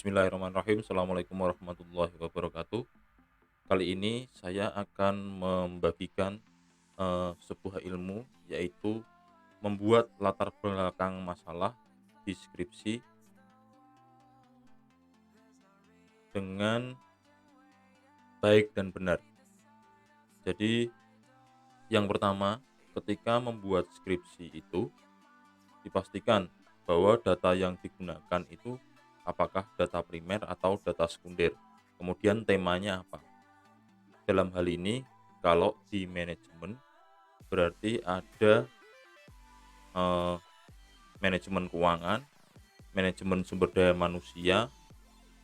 Bismillahirrahmanirrahim. Assalamualaikum warahmatullahi wabarakatuh. Kali ini saya akan membagikan sebuah ilmu, yaitu membuat latar belakang masalah deskripsi dengan baik dan benar. Jadi yang pertama, ketika membuat skripsi itu dipastikan bahwa data yang digunakan itu apakah data primer atau data sekunder. Kemudian temanya apa? Dalam hal ini, kalau di manajemen berarti ada eh, manajemen keuangan, manajemen sumber daya manusia,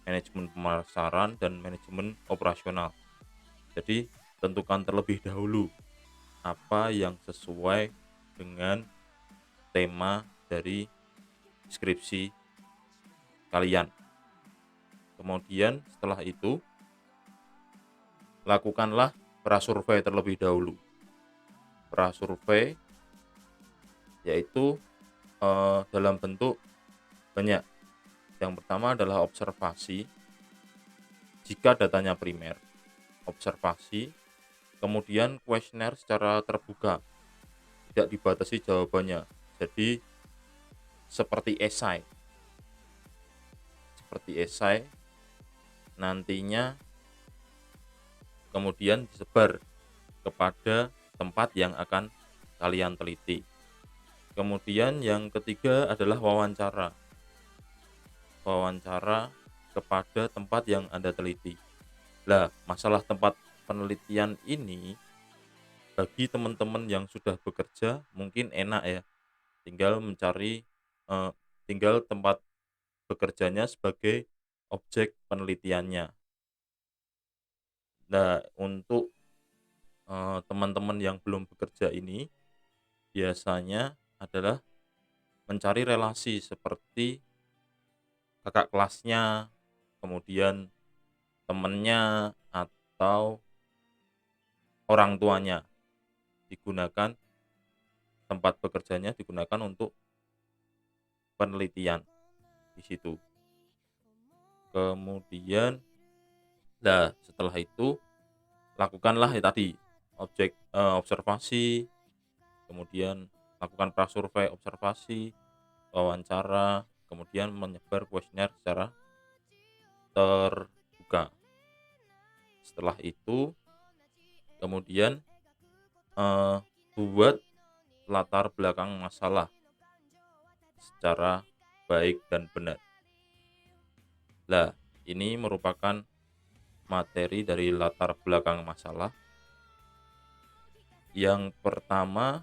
manajemen pemasaran, dan manajemen operasional. Jadi tentukan terlebih dahulu apa yang sesuai dengan tema dari skripsi kalian. Kemudian setelah itu lakukanlah prasurvei terlebih dahulu. Prasurvei yaitu dalam bentuk banyak. Yang pertama adalah observasi. Jika datanya primer, observasi, kemudian kuesioner secara terbuka, tidak dibatasi jawabannya. Jadi seperti esai nantinya kemudian disebar kepada tempat yang akan kalian teliti. Kemudian yang ketiga adalah wawancara. Wawancara kepada tempat yang Anda teliti. Lah, masalah tempat penelitian ini bagi teman-teman yang sudah bekerja mungkin enak ya, tinggal mencari eee, tinggal tempat bekerjanya sebagai objek penelitiannya. Nah, untuk teman-teman yang belum bekerja ini biasanya adalah mencari relasi seperti kakak kelasnya, kemudian temennya, atau orang tuanya. Digunakan tempat bekerjanya digunakan untuk penelitian di situ. Kemudian, nah setelah itu lakukanlah ya tadi observasi, kemudian lakukan prasurvei observasi, wawancara, kemudian menyebar kuesioner secara terbuka. Setelah itu kemudian eee, buat latar belakang masalah secara baik dan benar. Lah, ini merupakan materi dari latar belakang masalah. Yang pertama,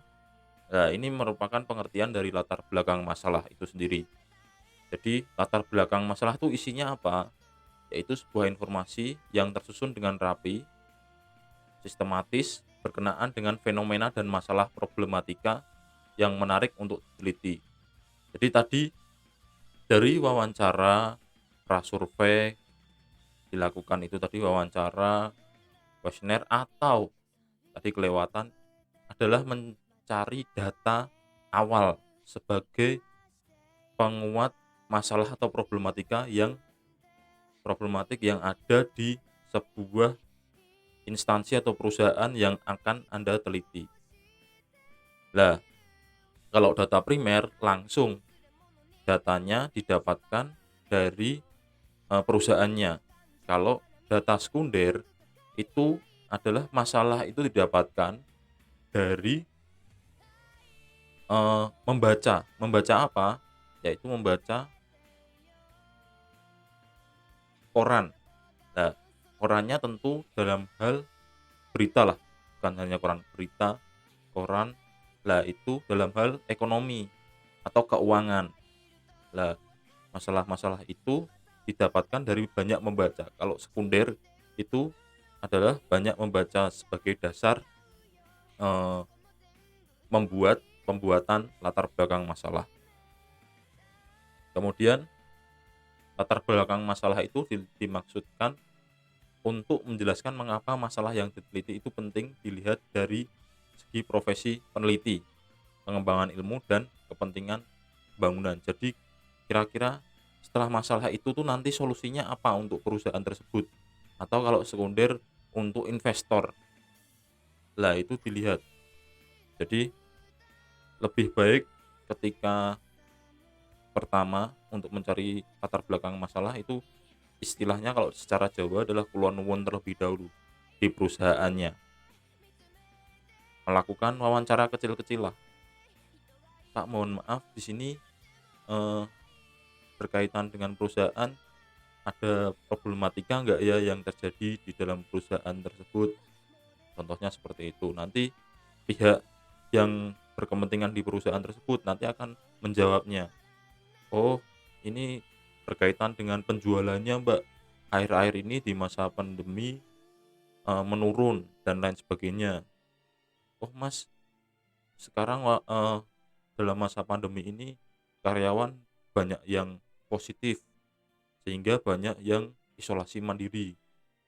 nah ini merupakan pengertian dari latar belakang masalah itu sendiri. Jadi, latar belakang masalah itu isinya apa? Yaitu sebuah informasi yang tersusun dengan rapi, sistematis, berkenaan dengan fenomena dan masalah problematika yang menarik untuk diteliti. Jadi tadi dari wawancara, prasurvei dilakukan itu tadi wawancara, kuesioner, atau tadi kelewatan adalah mencari data awal sebagai penguat masalah atau problematik yang ada di sebuah instansi atau perusahaan yang akan Anda teliti. Lah, kalau data primer langsung datanya didapatkan dari perusahaannya. Kalau data sekunder itu adalah masalah itu didapatkan dari membaca. Membaca apa? Yaitu membaca koran. Nah, korannya tentu dalam hal berita lah, bukan hanya koran berita, koran. Lah itu dalam hal ekonomi atau keuangan. Lah, masalah-masalah itu didapatkan dari banyak membaca. Kalau sekunder itu adalah banyak membaca sebagai dasar eee, pembuatan latar belakang masalah. Kemudian latar belakang masalah itu dimaksudkan untuk menjelaskan mengapa masalah yang diteliti itu penting dilihat dari segi profesi peneliti, pengembangan ilmu, dan kepentingan bangunan. Jadi kira-kira setelah masalah itu tuh nanti solusinya apa untuk perusahaan tersebut, atau kalau sekunder untuk investor. Lah itu dilihat. Jadi lebih baik ketika pertama untuk mencari latar belakang masalah itu istilahnya kalau secara Jawa adalah kulon nuwun terlebih dahulu di perusahaannya. Melakukan wawancara kecil-kecil lah. Pak mohon maaf di sini eh, berkaitan dengan perusahaan ada problematika nggak ya yang terjadi di dalam perusahaan tersebut. Contohnya seperti itu. Nanti pihak yang berkepentingan di perusahaan tersebut nanti akan menjawabnya. Oh, ini berkaitan dengan penjualannya, Mbak. Akhir-akhir ini di masa pandemi menurun dan lain sebagainya. Oh, Mas, sekarang dalam masa pandemi ini karyawan banyak yang positif sehingga banyak yang isolasi mandiri.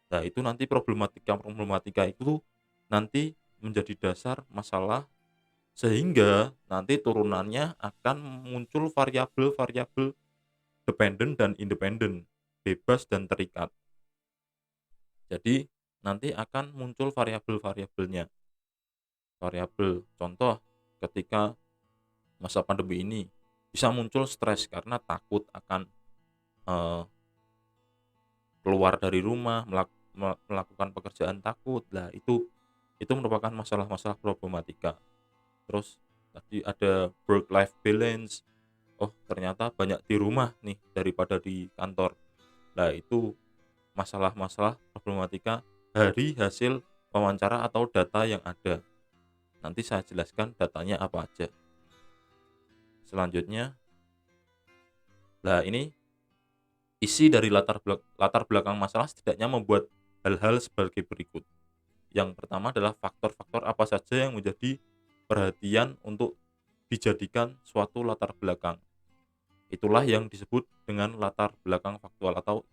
Nah, itu nanti problematika-problematika itu nanti menjadi dasar masalah sehingga nanti turunannya akan muncul variabel-variabel dependen dan independen, bebas dan terikat. Jadi nanti akan muncul variabel-variabelnya. Variabel contoh ketika masa pandemi ini bisa muncul stres karena takut akan eh, keluar dari rumah, melakukan pekerjaan takut. Lah itu merupakan masalah-masalah problematika. Terus tadi ada work life balance. Oh, ternyata banyak di rumah nih daripada di kantor. Lah itu masalah-masalah problematika dari hasil wawancara atau data yang ada. Nanti saya jelaskan datanya apa aja. Selanjutnya, lah ini isi dari latar belakang masalah setidaknya membuat hal-hal sebagai berikut. Yang pertama adalah faktor-faktor apa saja yang menjadi perhatian untuk dijadikan suatu latar belakang. Itulah yang disebut dengan latar belakang faktual atau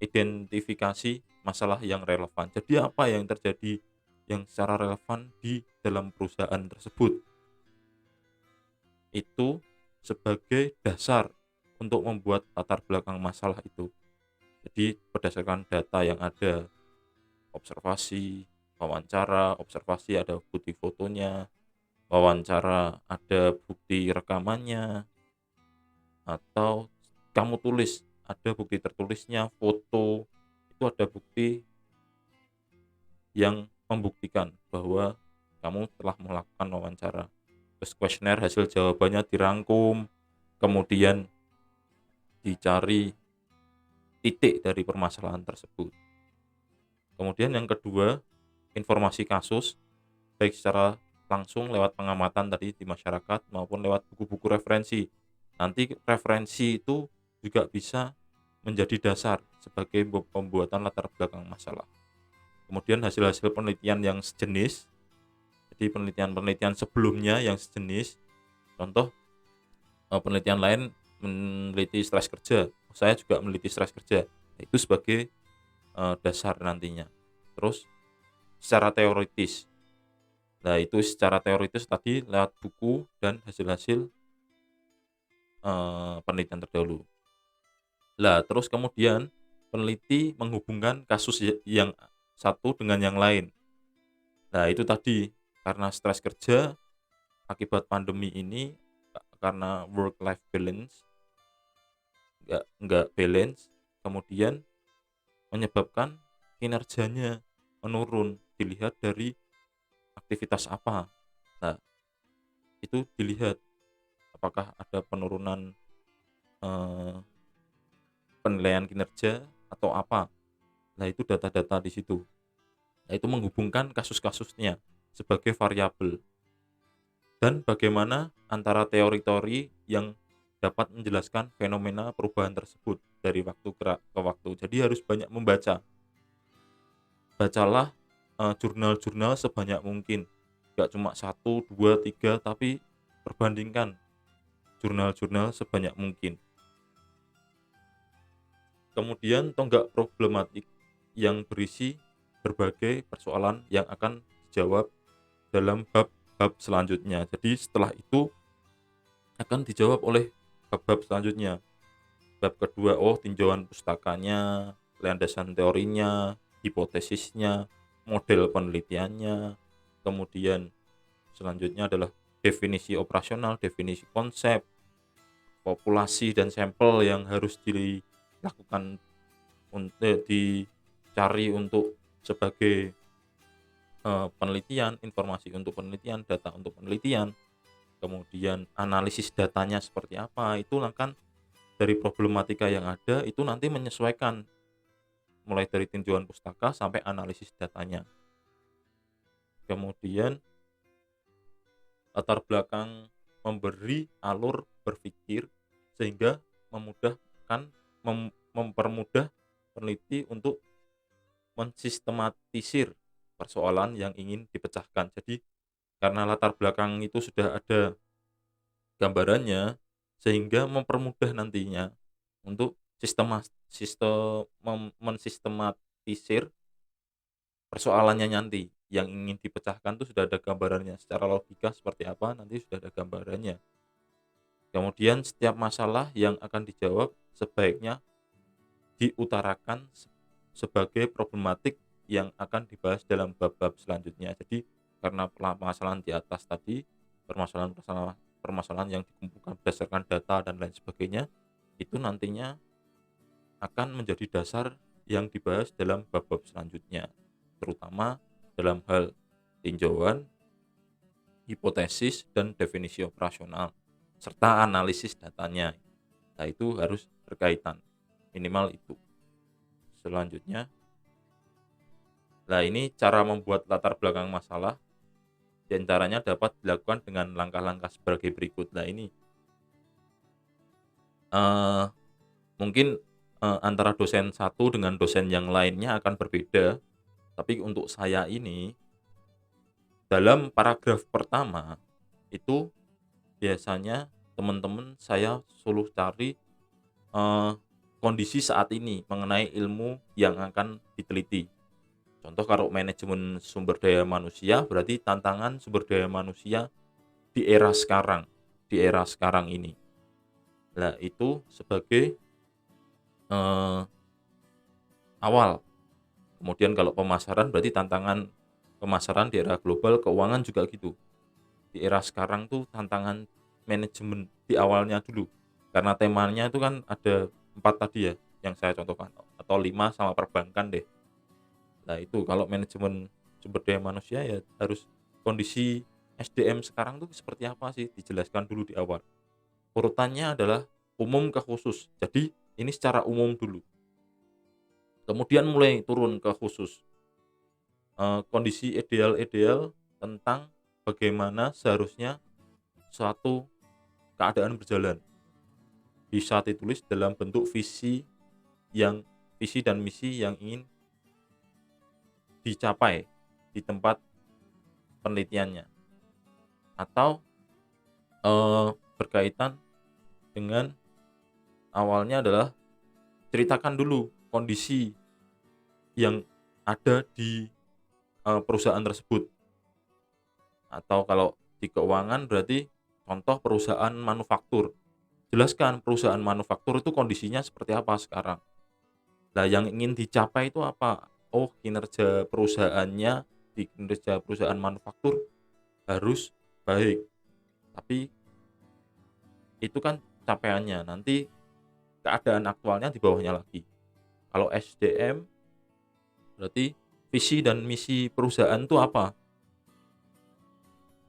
identifikasi masalah yang relevan. Jadi apa yang terjadi yang secara relevan di dalam perusahaan tersebut. Itu sebagai dasar untuk membuat latar belakang masalah itu. Jadi berdasarkan data yang ada, observasi, wawancara, observasi ada bukti fotonya, wawancara ada bukti rekamannya, atau kamu tulis ada bukti tertulisnya, foto, itu ada bukti yang membuktikan bahwa kamu telah melakukan wawancara. Terus kuesioner hasil jawabannya dirangkum, kemudian dicari titik dari permasalahan tersebut. Kemudian yang kedua, informasi kasus, baik secara langsung lewat pengamatan tadi di masyarakat maupun lewat buku-buku referensi. Nanti referensi itu juga bisa menjadi dasar sebagai pembuatan latar belakang masalah. Kemudian hasil-hasil penelitian yang sejenis, jadi penelitian-penelitian sebelumnya yang sejenis, contoh penelitian lain meneliti stres kerja, saya juga meneliti stres kerja, itu sebagai dasar nantinya. Terus secara teoritis, nah itu secara teoritis tadi lewat buku dan hasil-hasil penelitian terdahulu. Lah terus kemudian peneliti menghubungkan kasus yang satu dengan yang lain. Nah itu tadi karena stres kerja akibat pandemi ini, karena work life balance nggak balance, kemudian menyebabkan kinerjanya menurun dilihat dari aktivitas apa. Nah itu dilihat apakah ada penurunan eh, penilaian kinerja atau apa. Nah itu data-data di situ. Nah itu menghubungkan kasus-kasusnya sebagai variabel dan bagaimana antara teori-teori yang dapat menjelaskan fenomena perubahan tersebut dari waktu ke waktu. Jadi harus banyak membaca. Bacalah jurnal-jurnal sebanyak mungkin. Gak cuma 1, 2, 3, tapi perbandingkan jurnal-jurnal sebanyak mungkin. Kemudian tonggak problematik yang berisi berbagai persoalan yang akan dijawab dalam bab-bab selanjutnya. Jadi setelah itu akan dijawab oleh bab-bab selanjutnya. bab kedua, oh tinjauan pustakanya, landasan teorinya, hipotesisnya, model penelitiannya, kemudian selanjutnya adalah definisi operasional, definisi konsep, populasi dan sampel yang harus dilakukan untuk dicari untuk sebagai, penelitian, informasi untuk penelitian, data untuk penelitian, kemudian analisis datanya seperti apa, itu kan dari problematika yang ada itu nanti menyesuaikan mulai dari tinjauan pustaka sampai analisis datanya. Kemudian latar belakang memberi alur berpikir sehingga memudahkan mempermudah peneliti untuk mensistematisir persoalan yang ingin dipecahkan. Jadi karena latar belakang itu sudah ada gambarannya, sehingga mempermudah nantinya untuk mensistematisir persoalannya nanti. Yang ingin dipecahkan tuh sudah ada gambarannya, secara logika seperti apa nanti sudah ada gambarannya. Kemudian setiap masalah yang akan dijawab sebaiknya diutarakan sebagai problematik yang akan dibahas dalam bab-bab selanjutnya. Jadi karena permasalahan di atas tadi, permasalahan yang dikumpulkan berdasarkan data dan lain sebagainya, itu nantinya akan menjadi dasar yang dibahas dalam bab-bab selanjutnya, terutama dalam hal tinjauan, hipotesis, dan definisi operasional, serta analisis datanya. Nah, itu harus berkaitan, minimal itu. Selanjutnya, nah ini cara membuat latar belakang masalah, dan caranya dapat dilakukan dengan langkah-langkah sebagai berikut. Nah ini, eee, mungkin, antara dosen satu dengan dosen yang lainnya akan berbeda, tapi untuk saya ini, dalam paragraf pertama, itu biasanya teman-teman saya suruh cari, eee, kondisi saat ini mengenai ilmu yang akan diteliti. Contoh kalau manajemen sumber daya manusia, berarti tantangan sumber daya manusia di era sekarang ini. Nah itu sebagai, eee, awal. Kemudian kalau pemasaran berarti tantangan pemasaran di era global, keuangan juga gitu. Di era sekarang tuh tantangan manajemen di awalnya dulu. Karena temanya itu kan ada 4 tadi ya yang saya contohkan, atau 5 sama perbankan deh. Nah itu kalau manajemen sumber daya manusia ya harus kondisi SDM sekarang tuh seperti apa sih, dijelaskan dulu di awal. Urutannya adalah umum ke khusus. Jadi ini secara umum dulu. Kemudian mulai turun ke khusus. Kondisi ideal-ideal tentang bagaimana seharusnya suatu keadaan berjalan. Bisa ditulis dalam bentuk visi dan misi yang ingin dicapai di tempat penelitiannya. Atau, berkaitan dengan awalnya adalah ceritakan dulu kondisi yang ada di, perusahaan tersebut. Atau kalau di keuangan berarti contoh perusahaan manufaktur. Jelaskan perusahaan manufaktur itu kondisinya seperti apa sekarang. Nah, yang ingin dicapai itu apa? Oh, kinerja perusahaan manufaktur harus baik. Tapi itu kan capaiannya, nanti keadaan aktualnya di bawahnya lagi. Kalau SDM berarti visi dan misi perusahaan itu apa?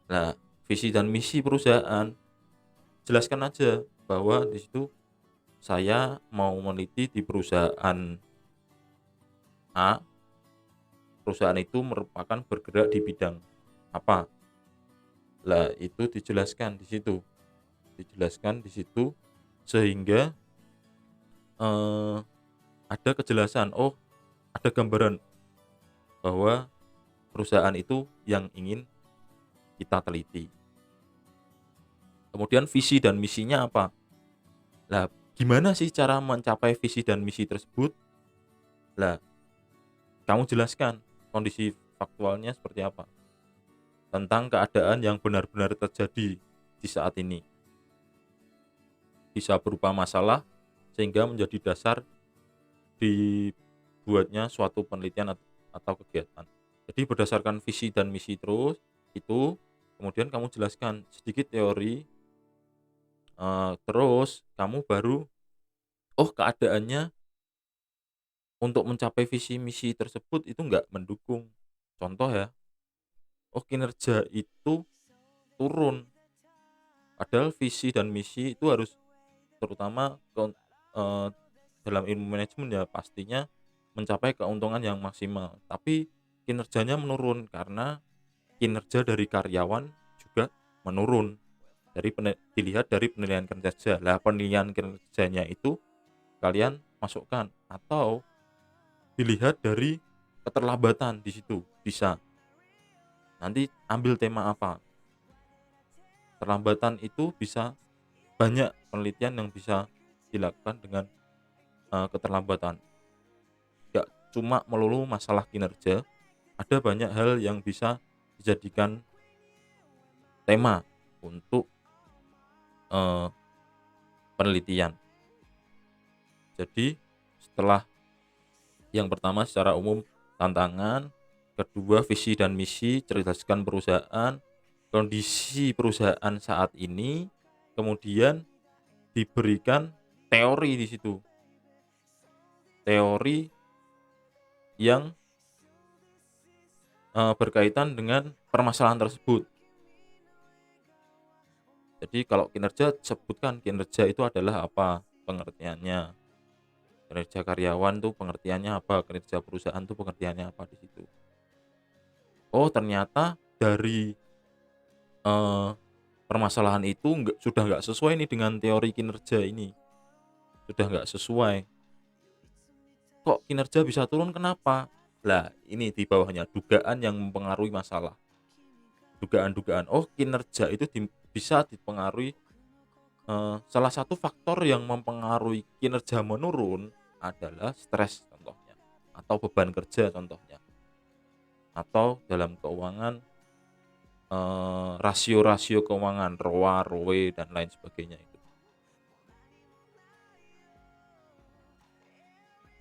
Nah, visi dan misi perusahaan jelaskan aja bahwa di situ saya mau meneliti di perusahaan A, perusahaan itu merupakan bergerak di bidang apa. Lah itu dijelaskan di situ sehingga, eee, ada kejelasan, oh ada gambaran bahwa perusahaan itu yang ingin kita teliti. Kemudian visi dan misinya apa? Lah gimana sih cara mencapai visi dan misi tersebut? Lah kamu jelaskan kondisi faktualnya seperti apa, tentang keadaan yang benar-benar terjadi di saat ini. Bisa berupa masalah, sehingga menjadi dasar dibuatnya suatu penelitian atau kegiatan. Jadi berdasarkan visi dan misi terus itu, kemudian kamu jelaskan sedikit teori, terus kamu baru, oh keadaannya untuk mencapai visi misi tersebut itu nggak mendukung. Contoh ya, oh kinerja itu turun, padahal visi dan misi itu harus terutama eee, dalam ilmu manajemen ya pastinya mencapai keuntungan yang maksimal, tapi kinerjanya menurun karena kinerja dari karyawan juga menurun dilihat dari penilaian kinerja. Lah penilaian kinerjanya itu kalian masukkan atau dilihat dari keterlambatan di situ bisa. Nanti ambil tema apa, keterlambatan itu bisa banyak penelitian yang bisa dilakukan dengan, keterlambatan. Nggak cuma melulu masalah kinerja, ada banyak hal yang bisa dijadikan tema untuk, eee, penelitian. Jadi setelah yang pertama secara umum tantangan, kedua visi dan misi, cerdaskan perusahaan, kondisi perusahaan saat ini, kemudian diberikan teori di situ, teori yang, berkaitan dengan permasalahan tersebut. Jadi kalau kinerja sebutkan kinerja itu adalah apa pengertiannya, kinerja karyawan tuh pengertiannya apa, kinerja perusahaan tuh pengertiannya apa di situ. Oh ternyata dari, eee, permasalahan itu sudah nggak sesuai nih dengan teori kinerja ini, sudah nggak sesuai. Kok kinerja bisa turun kenapa? Lah ini di bawahnya dugaan yang mempengaruhi masalah, dugaan-dugaan, oh kinerja itu bisa dipengaruhi, salah satu faktor yang mempengaruhi kinerja menurun adalah stres contohnya, atau beban kerja contohnya, atau dalam keuangan, rasio-rasio keuangan, ROA, ROE, dan lain sebagainya itu.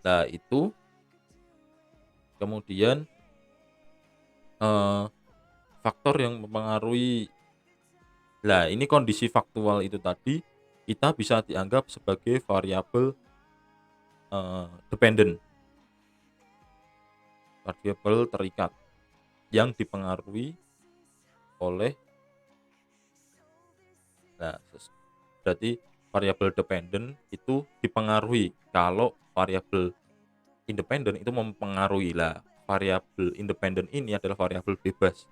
Nah itu kemudian, eee, faktor yang mempengaruhi, lah ini kondisi faktual itu tadi, kita bisa dianggap sebagai variabel, dependen, variabel terikat yang dipengaruhi oleh, nah berarti variabel dependen itu dipengaruhi, kalau variabel independen itu mempengaruhi. Lah variabel independen ini adalah variabel bebas,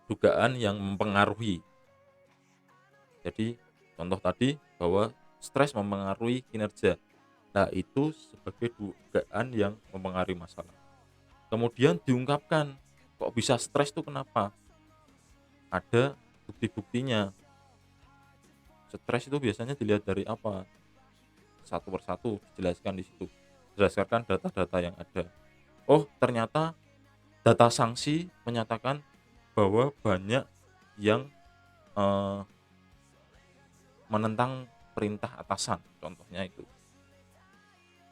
dugaan yang mempengaruhi. Jadi contoh tadi bahwa stres mempengaruhi kinerja. Nah, itu sebagai dugaan yang mempengaruhi masalah. Kemudian diungkapkan, kok bisa stres itu kenapa? Ada bukti-buktinya. Stres itu biasanya dilihat dari apa? Satu persatu dijelaskan di situ. Berdasarkan data-data yang ada. Oh, ternyata data sanksi menyatakan bahwa banyak yang, eee, menentang perintah atasan, contohnya itu.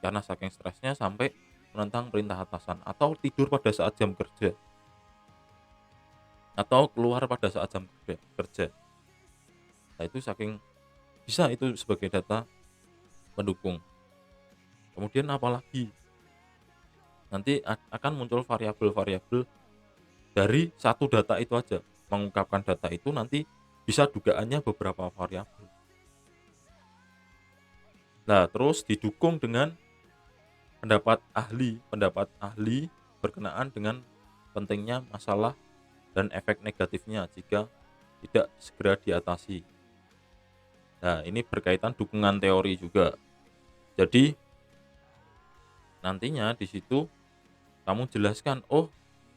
Karena saking stresnya sampai menentang perintah atasan, atau tidur pada saat jam kerja, atau keluar pada saat jam kerja. Nah, itu saking bisa itu sebagai data pendukung. Kemudian apalagi, nanti akan muncul variabel-variabel dari satu data itu aja. Mengungkapkan data itu nanti bisa dugaannya beberapa variabel. Nah, terus didukung dengan pendapat ahli berkenaan dengan pentingnya masalah dan efek negatifnya jika tidak segera diatasi. Nah, ini berkaitan dukungan teori juga. Jadi, nantinya di situ kamu jelaskan, oh,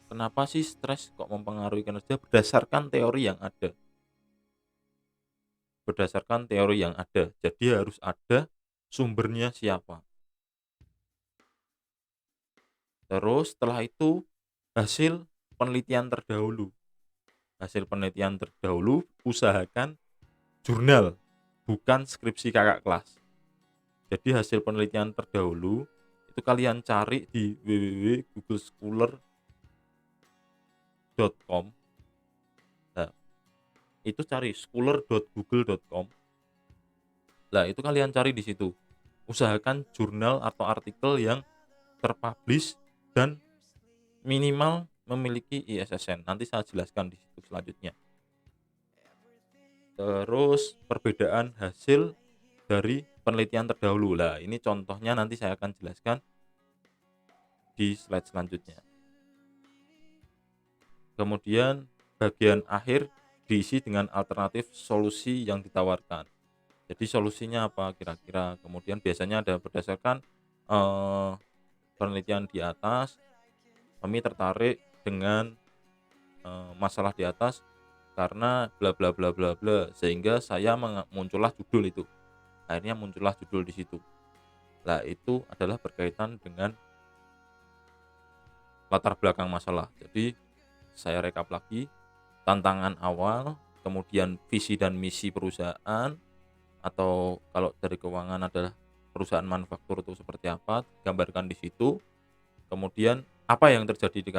kenapa sih stres kok mempengaruhi kinerja berdasarkan teori yang ada. Berdasarkan teori yang ada. Jadi harus ada sumbernya siapa. Terus setelah itu hasil penelitian terdahulu. Hasil penelitian terdahulu usahakan jurnal, bukan skripsi kakak kelas. Jadi hasil penelitian terdahulu itu kalian cari di www.googlescholar.com. Nah, itu cari scholar.google.com. Lah, itu kalian cari di situ. Usahakan jurnal atau artikel yang terpublish dan minimal memiliki ISSN. Nanti saya jelaskan di situ selanjutnya. Terus perbedaan hasil dari penelitian terdahulu. Lah, ini contohnya nanti saya akan jelaskan di slide selanjutnya. Kemudian bagian akhir diisi dengan alternatif solusi yang ditawarkan. Jadi solusinya apa kira-kira? Kemudian biasanya ada berdasarkan penelitian di atas, kami tertarik dengan masalah di atas karena bla bla bla bla bla, sehingga saya muncullah judul itu. Akhirnya muncullah judul di situ. Lah, itu adalah berkaitan dengan latar belakang masalah. Jadi saya rekap lagi, tantangan awal, kemudian visi dan misi perusahaan, atau kalau dari keuangan adalah perusahaan manufaktur itu seperti apa, gambarkan di situ. Kemudian apa yang terjadi di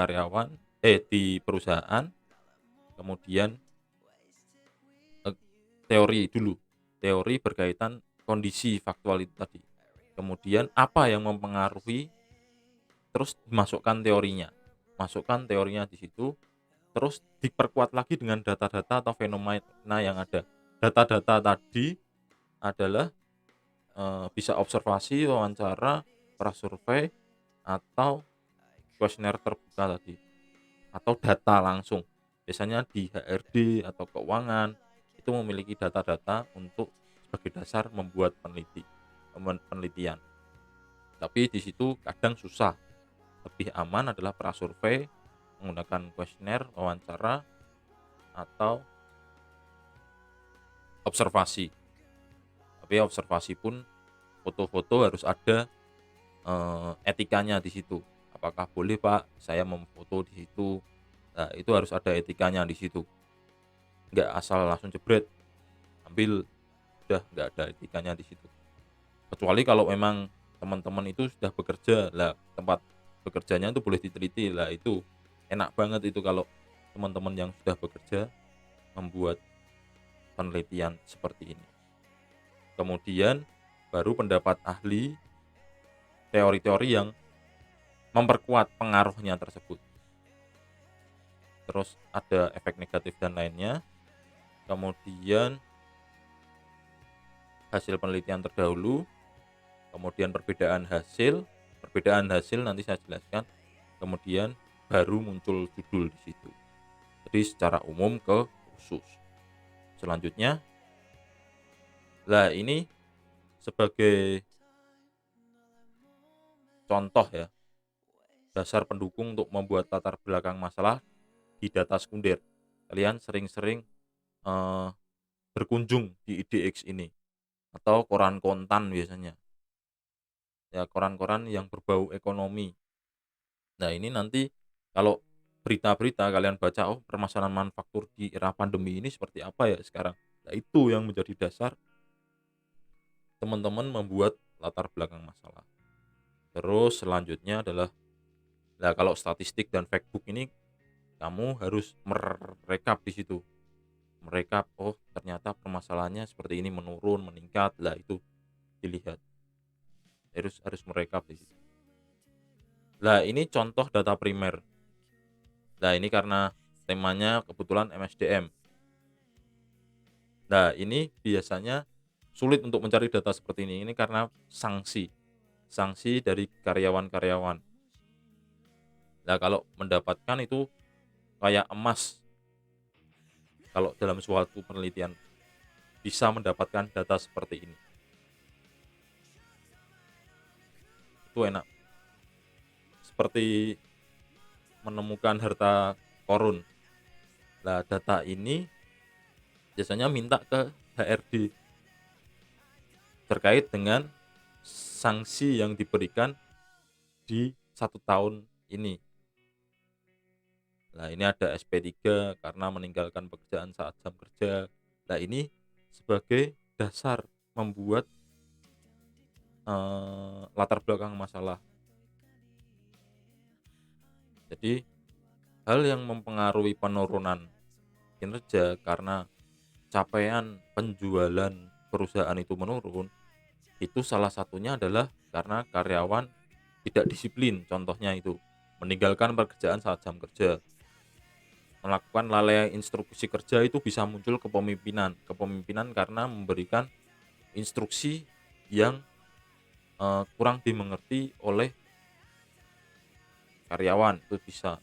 di perusahaan, kemudian teori dulu. Teori berkaitan kondisi faktual itu tadi. Kemudian apa yang mempengaruhi, terus masukkan teorinya. Masukkan teorinya di situ, terus diperkuat lagi dengan data-data atau fenomena yang ada. Data-data tadi adalah bisa observasi, wawancara, prasurvei, atau kuesioner terbuka tadi, atau data langsung. Biasanya di HRD atau keuangan itu memiliki data-data untuk sebagai dasar membuat penelitian. Tapi di situ kadang susah. Lebih aman adalah prasurvei menggunakan kuesioner, wawancara, atau observasi. Tapi observasi pun foto-foto harus ada etikanya di situ. Apakah boleh Pak saya memfoto di situ? Nah, itu harus ada etikanya di situ. Nggak asal langsung jebret, ambil, udah nggak ada etikanya di situ. Kecuali kalau memang teman-teman itu sudah bekerja, lah tempat bekerjanya itu boleh diteliti, lah itu enak banget itu kalau teman-teman yang sudah bekerja membuat penelitian seperti ini. Kemudian baru pendapat ahli, teori-teori yang memperkuat pengaruhnya tersebut. Terus ada efek negatif dan lainnya. Kemudian hasil penelitian terdahulu, kemudian perbedaan hasil nanti saya jelaskan. Kemudian baru muncul judul di situ. Jadi secara umum ke khusus. Selanjutnya, lah ini sebagai contoh ya, dasar pendukung untuk membuat latar belakang masalah di data sekunder. Kalian sering-sering berkunjung di IDX ini atau koran kontan biasanya. Ya, koran-koran yang berbau ekonomi. Nah, ini nanti kalau berita-berita kalian baca, oh permasalahan manufaktur di era pandemi ini seperti apa ya sekarang. Nah, itu yang menjadi dasar teman-teman membuat latar belakang masalah. Terus selanjutnya adalah, nah kalau statistik dan factbook ini kamu harus merekap di situ. Merekap, oh ternyata permasalahannya seperti ini, menurun, meningkat, lah itu dilihat. Harus merekap di situ. Lah ini contoh data primer. Nah, ini karena temanya kebetulan MSDM. Nah, ini biasanya sulit untuk mencari data seperti ini. Ini karena sanksi dari karyawan-karyawan. Nah, kalau mendapatkan itu kayak emas. Kalau dalam suatu penelitian bisa mendapatkan data seperti ini. Itu enak. Seperti menemukan harta korun. Nah, data ini biasanya minta ke HRD terkait dengan sanksi yang diberikan di 1 tahun ini. Nah, ini ada SP3 karena meninggalkan pekerjaan saat jam kerja. Nah, ini sebagai dasar membuat latar belakang masalah. Jadi, hal yang mempengaruhi penurunan kinerja karena capaian penjualan perusahaan itu menurun, itu salah satunya adalah karena karyawan tidak disiplin. Contohnya itu, meninggalkan pekerjaan saat jam kerja, melakukan lalai instruksi kerja itu bisa muncul kepemimpinan. Kepemimpinan karena memberikan instruksi yang, kurang dimengerti oleh karyawan, itu bisa.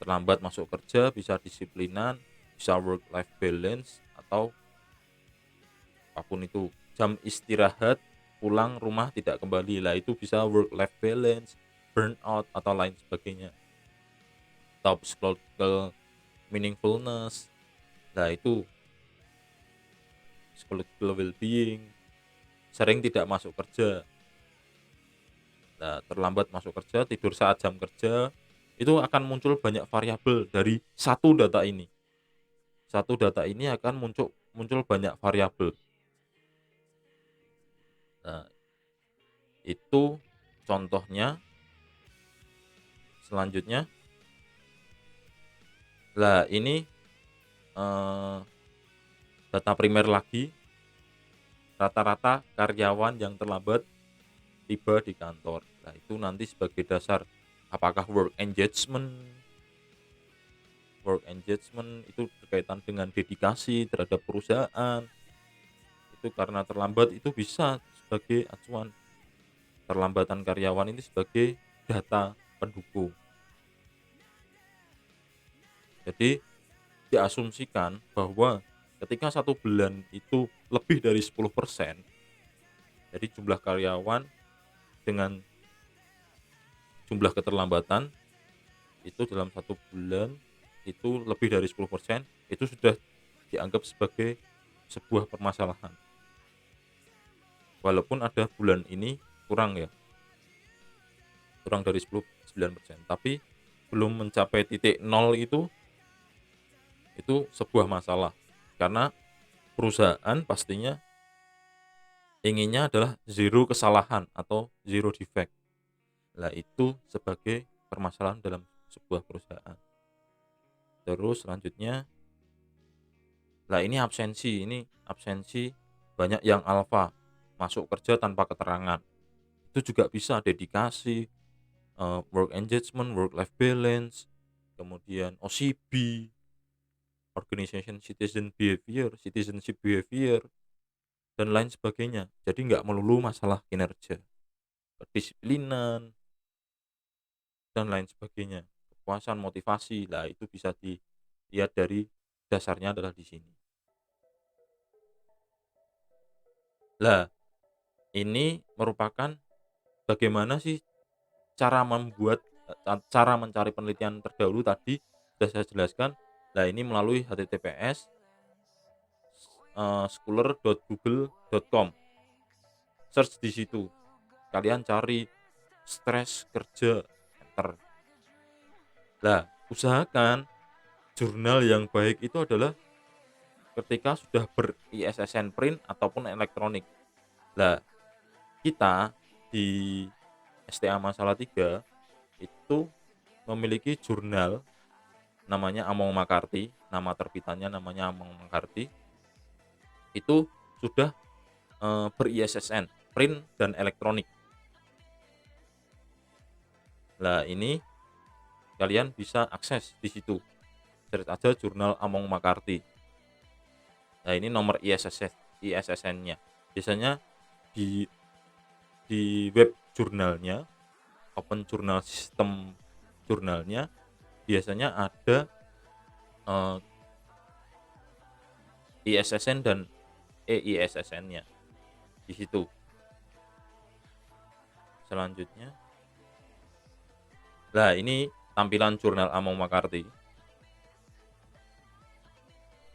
Terlambat masuk kerja, bisa disiplinan, bisa work life balance, atau apapun itu. Jam istirahat, pulang rumah tidak kembali, lah itu bisa work life balance, burnout atau lain sebagainya. Atau psychological meaningfulness, lah itu psychological well-being, sering tidak masuk kerja. Nah, terlambat masuk kerja, tidur saat jam kerja, itu akan muncul banyak variabel dari satu data ini. Satu data ini akan muncul muncul banyak variabel. Nah, itu contohnya. Selanjutnya, lah ini, eee, data primer lagi, rata-rata karyawan yang terlambat tiba di kantor. Nah, itu nanti sebagai dasar apakah work engagement itu berkaitan dengan dedikasi terhadap perusahaan, itu karena terlambat itu bisa sebagai acuan. Keterlambatan karyawan ini sebagai data pendukung. Jadi, diasumsikan bahwa ketika satu bulan itu lebih dari 10%, jadi jumlah karyawan dengan jumlah keterlambatan itu dalam satu bulan itu lebih dari 10%, itu sudah dianggap sebagai sebuah permasalahan. Walaupun ada bulan ini kurang ya, kurang dari 9%, tapi belum mencapai titik nol itu sebuah masalah. Karena perusahaan pastinya inginnya adalah zero kesalahan atau zero defect. Lah itu sebagai permasalahan dalam sebuah perusahaan. Terus selanjutnya, lah ini absensi banyak yang alfa, masuk kerja tanpa keterangan. Itu juga bisa dedikasi, work engagement, work life balance, kemudian OCB, citizenship behavior, dan lain sebagainya. Jadi nggak melulu masalah kinerja, kedisiplinan, dan lain sebagainya. Kepuasan, motivasi, lah itu bisa dilihat dari dasarnya adalah di sini. Lah, ini merupakan bagaimana sih cara mencari penelitian terdahulu tadi sudah saya jelaskan. Lah ini melalui https scholar.google.com. Search di situ. Kalian cari stres kerja, enter. Lah, usahakan jurnal yang baik itu adalah ketika sudah ber-ISSN print ataupun elektronik. Lah, kita di STA Masalah 3 itu memiliki jurnal namanya Among McCarthy, nama terbitannya namanya Among McCarthy, itu sudah, ber-ISSN, print dan elektronik. Lah ini kalian bisa akses di situ, search aja jurnal Among McCarthy. Nah ini nomor ISSN-nya. Biasanya di web jurnalnya, open journal system jurnalnya, biasanya ada, ISSN dan EISSN-nya di situ. Selanjutnya, lah ini tampilan jurnal Among McCarthy.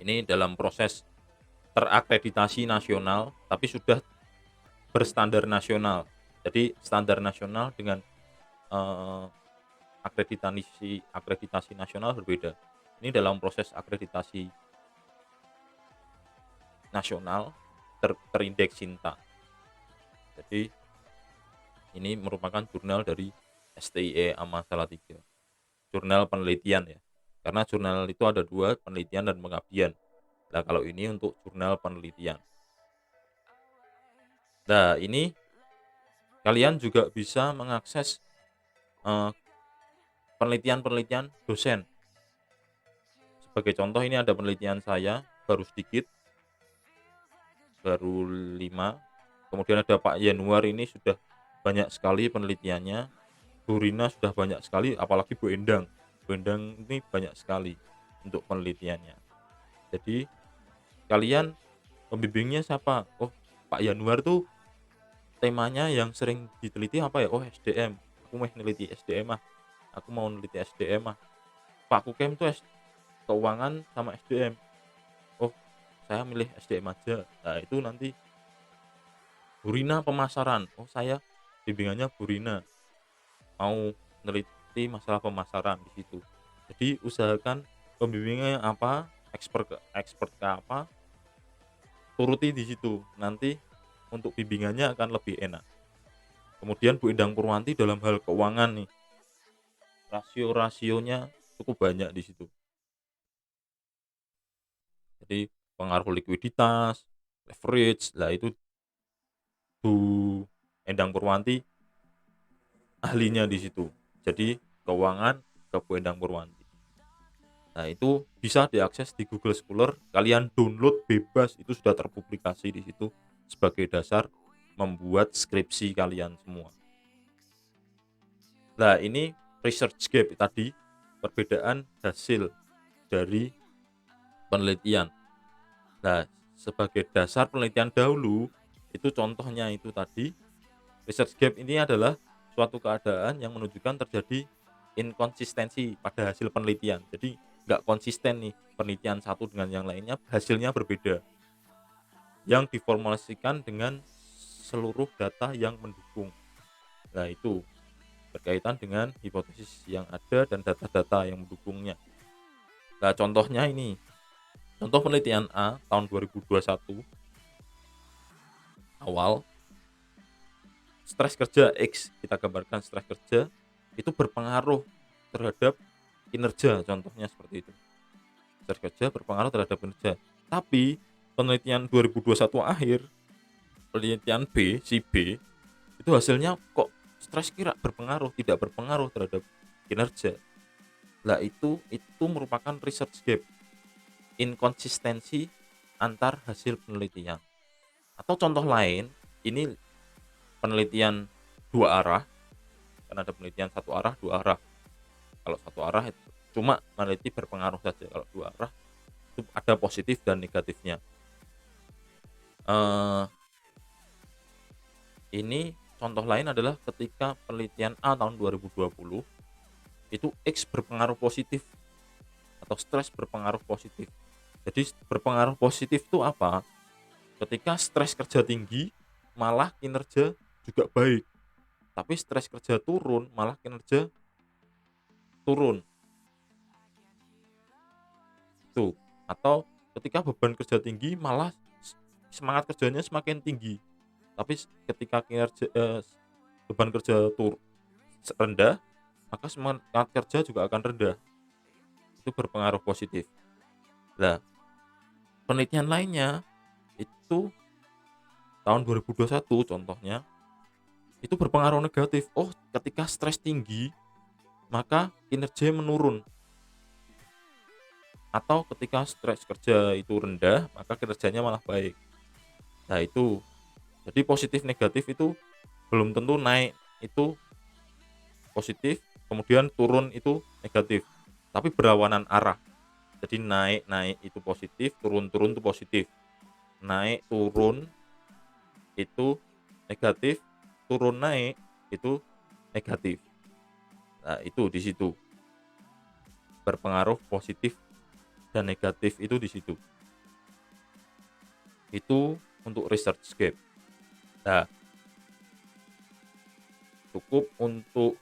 Ini dalam proses terakreditasi nasional, tapi sudah berstandar nasional. Jadi standar nasional dengan, eee, akreditasi nasional berbeda. Ini dalam proses akreditasi nasional terindeks Sinta. Jadi ini merupakan jurnal dari STIE AMA Salatiga, jurnal penelitian ya. Karena jurnal itu ada 2, penelitian dan pengabdian. Nah, kalau ini untuk jurnal penelitian. Nah, ini kalian juga bisa mengakses, eee, penelitian-penelitian dosen. Sebagai contoh ini ada penelitian saya, baru sedikit, baru 5. Kemudian ada Pak Yanuar, ini sudah banyak sekali penelitiannya. Bu Rina sudah banyak sekali, apalagi Bu Endang. Bu Endang ini banyak sekali untuk penelitiannya. Jadi kalian, pembimbingnya siapa? Oh, Pak Yanuar tuh temanya yang sering diteliti apa ya? Oh, SDM. Aku mau neliti SDM ah. Aku mau neliti SDM ah. Pak Kukem tuh keuangan sama SDM. Oh, saya milih SDM aja. Nah, itu nanti Bu Rina pemasaran. Oh, saya bimbingannya Bu Rina. Mau neliti masalah pemasaran di situ. Jadi usahakan pembimbingnya apa, expert ke apa, turuti di situ. Nanti untuk bimbingannya akan lebih enak. Kemudian Bu Endang Purwanti dalam hal keuangan nih, rasio-rasionya cukup banyak di situ. Jadi pengaruh likuiditas, leverage, lah itu Bu Endang Purwanti ahlinya di situ. Jadi keuangan ke Bu Endang Purwanti. Nah, itu bisa diakses di Google Scholar, kalian download bebas, itu sudah terpublikasi di situ sebagai dasar membuat skripsi kalian semua. Nah, ini research gap tadi, perbedaan hasil dari penelitian. Nah, sebagai dasar penelitian dahulu, itu contohnya itu tadi, research gap ini adalah suatu keadaan yang menunjukkan terjadi inkonsistensi pada hasil penelitian. Jadi nggak konsisten nih penelitian satu dengan yang lainnya, hasilnya berbeda. Yang diformulasikan dengan seluruh data yang mendukung. Nah, itu berkaitan dengan hipotesis yang ada dan data-data yang mendukungnya. Nah, contohnya ini, contoh penelitian A tahun 2021 awal, stres kerja X, kita gambarkan stres kerja itu berpengaruh terhadap kinerja, contohnya seperti itu. Stres kerja berpengaruh terhadap kinerja. Tapi penelitian 2021 akhir, penelitian B, si B, itu hasilnya kok stres berpengaruh, tidak berpengaruh terhadap kinerja. Lah, itu merupakan research gap, inkonsistensi antar hasil penelitian. Atau contoh lain, ini penelitian dua arah, kan ada penelitian satu arah, dua arah. Kalau satu arah itu cuma meneliti berpengaruh saja, kalau dua arah itu ada positif dan negatifnya. Ini contoh lain adalah ketika penelitian A tahun 2020, itu X berpengaruh positif atau stres berpengaruh positif. Jadi berpengaruh positif itu apa? Ketika stres kerja tinggi, malah kinerja juga baik. Tapi stres kerja turun, malah kinerja turun. Itu. Atau ketika beban kerja tinggi, malah semangat kerjanya semakin tinggi. Tapi ketika beban kerja rendah, maka semangat kerja juga akan rendah. Itu berpengaruh positif. Nah, penelitian lainnya itu tahun 2021 contohnya, itu berpengaruh negatif. Oh, ketika stres tinggi, maka kinerja menurun. Atau ketika stres kerja itu rendah, maka kinerjanya malah baik. Nah, itu. Jadi positif negatif itu belum tentu naik itu positif, kemudian turun itu negatif. Tapi berlawanan arah. Jadi naik itu positif, turun itu positif. Naik turun itu negatif, turun naik itu negatif. Nah, itu di situ. Berpengaruh positif dan negatif itu di situ. Itu untuk research gap. Nah, cukup untuk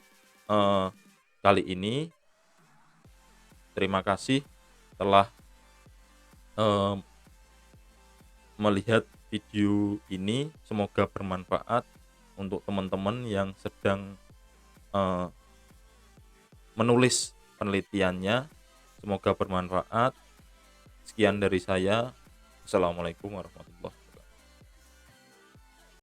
kali ini. Terima kasih telah melihat video ini, semoga bermanfaat. untuk teman-teman yang sedang, eee, menulis penelitiannya. Semoga bermanfaat. Sekian dari saya. Assalamualaikum warahmatullahi